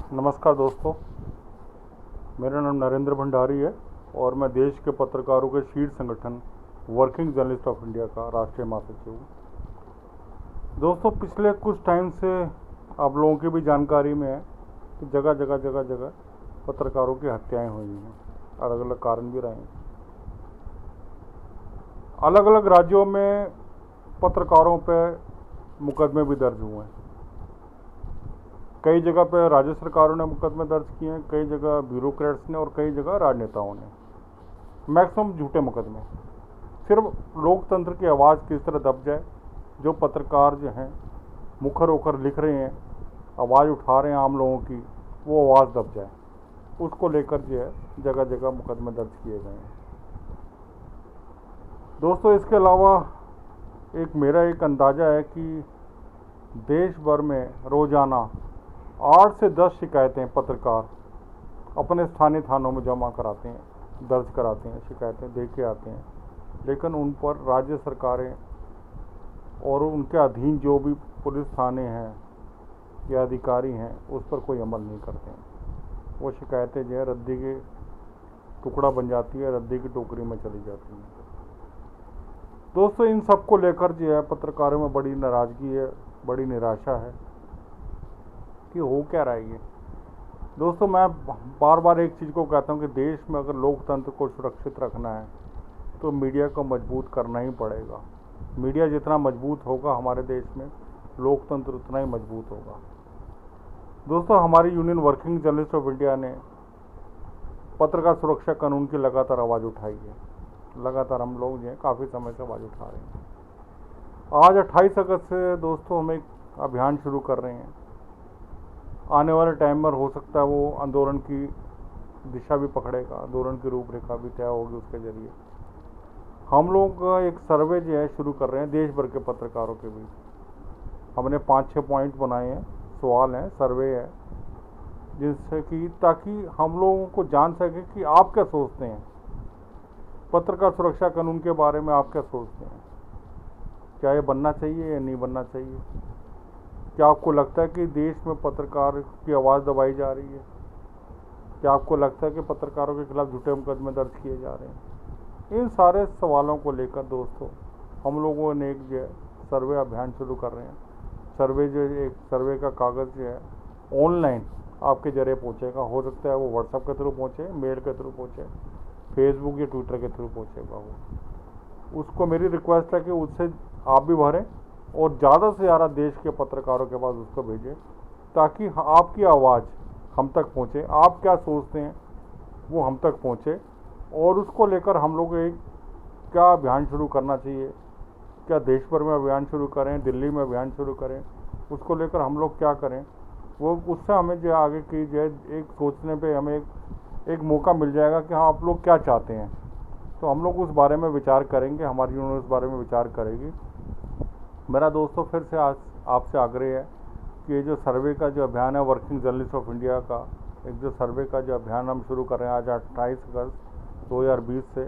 नमस्कार दोस्तों, मेरा नाम नरेंद्र भंडारी है और मैं देश के पत्रकारों के शीर्ष संगठन वर्किंग जर्नलिस्ट ऑफ इंडिया का राष्ट्रीय महासचिव हूँ। दोस्तों, पिछले कुछ टाइम से आप लोगों की भी जानकारी में है कि जगह जगह पत्रकारों की हत्याएं हुई हैं। अलग अलग कारण भी रहे हैं। अलग अलग राज्यों में पत्रकारों पर मुकदमे भी दर्ज हुए हैं। कई जगह पे राज्य सरकारों ने मुकदमे दर्ज किए हैं, कई जगह ब्यूरोक्रेट्स ने और कई जगह राजनेताओं ने। मैक्सिमम झूठे मुकदमे। सिर्फ लोकतंत्र की आवाज़ किस तरह दब जाए, जो पत्रकार जो हैं मुखर होकर लिख रहे हैं, आवाज़ उठा रहे हैं आम लोगों की, वो आवाज़ दब जाए, उसको लेकर जो है जगह जगह मुकदमे दर्ज किए गए हैं। दोस्तों, इसके अलावा मेरा एक अंदाज़ा है कि देश भर में रोज़ाना 8 से 10 शिकायतें पत्रकार अपने स्थानीय थानों में जमा कराते हैं, दर्ज कराते हैं, शिकायतें दे के आते हैं, लेकिन उन पर राज्य सरकारें और उनके अधीन जो भी पुलिस थाने हैं या अधिकारी हैं उस पर कोई अमल नहीं करते हैं। वो शिकायतें जो है रद्दी के टुकड़ा बन जाती है, रद्दी की टोकरी में चली जाती हैं। दोस्तों, इन सब को लेकर जो है पत्रकारों में बड़ी नाराज़गी है, बड़ी निराशा है कि हो क्या रहा है ये। दोस्तों, मैं बार बार एक चीज़ को कहता हूँ कि देश में अगर लोकतंत्र को सुरक्षित रखना है तो मीडिया को मजबूत करना ही पड़ेगा। मीडिया जितना मजबूत होगा हमारे देश में, लोकतंत्र उतना ही मजबूत होगा। दोस्तों, हमारी union working journalist of India ने पत्रकार सुरक्षा कानून की लगातार आवाज़ उठाई है। लगातार हम लोग जो है काफ़ी समय से आवाज़ उठा रहे हैं। आज 28 अगस्त से दोस्तों हम एक अभियान शुरू कर रहे हैं। आने वाले टाइम में हो सकता है वो आंदोलन की दिशा भी पकड़ेगा, आंदोलन की रूपरेखा भी तय होगी। उसके जरिए हम लोग एक सर्वे जो है शुरू कर रहे हैं देश भर के पत्रकारों के बीच। हमने 5-6 पॉइंट बनाए हैं, सवाल हैं, सर्वे है, जिससे कि ताकि हम लोगों को जान सके कि आप क्या सोचते हैं, पत्रकार सुरक्षा कानून के बारे में आप क्या सोचते हैं। क्या ये बनना चाहिए या नहीं बनना चाहिए? क्या आपको लगता है कि देश में पत्रकार की आवाज़ दबाई जा रही है? क्या आपको लगता है कि पत्रकारों के खिलाफ झूठे मुकदमे दर्ज किए जा रहे हैं? इन सारे सवालों को लेकर दोस्तों हम लोगों ने एक जो है सर्वे अभियान शुरू कर रहे हैं। एक सर्वे का कागज़ जो है ऑनलाइन आपके जरिए पहुँचेगा। हो सकता है वो व्हाट्सएप के थ्रू पहुँचे, मेल के थ्रू पहुँचे, फेसबुक या ट्विटर के थ्रू पहुँचेगा। वो उसको मेरी रिक्वेस्ट है कि उससे आप भी भरें और ज़्यादा से ज़्यादा देश के पत्रकारों के पास उसको भेजें, ताकि आपकी आवाज़ हम तक पहुँचे। आप क्या सोचते हैं वो हम तक पहुँचे, और उसको लेकर हम लोग एक क्या अभियान शुरू करना चाहिए। क्या देश भर में अभियान शुरू करें, दिल्ली में अभियान शुरू करें, उसको लेकर हम लोग क्या करें, वो उससे हमें जो आगे की जो एक सोचने पे हमें एक मौका मिल जाएगा कि हाँ आप लोग क्या चाहते हैं। तो हम लोग उस बारे में विचार करेंगे, हमारी यूनियन उस बारे में विचार करेगी। मेरा दोस्तों फिर से आज आपसे आग्रह है कि ये जो सर्वे का जो अभियान है वर्किंग जर्नलिस्ट ऑफ इंडिया का, एक जो सर्वे का जो अभियान हम शुरू कर रहे हैं आज 28 अगस्त 2020 से,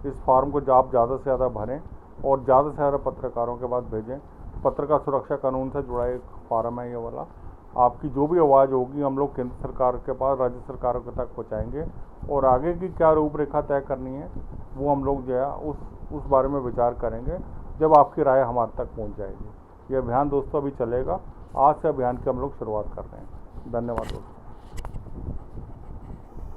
इस फॉर्म को आप ज़्यादा से ज़्यादा भरें और ज़्यादा से ज़्यादा पत्रकारों के पास भेजें। पत्रकार सुरक्षा कानून से जुड़ा एक फॉर्म है ये वाला। आपकी जो भी आवाज़ होगी हम लोग केंद्र सरकार के पास, राज्य सरकारों के तक पहुँचाएँगे, और आगे की क्या रूपरेखा तय करनी है वो हम लोग जो है उस बारे में विचार करेंगे जब आपकी राय हमारे तक पहुंच जाएगी। ये अभियान दोस्तों अभी चलेगा। आज से अभियान की हम लोग शुरुआत कर रहे हैं। धन्यवाद दोस्तों।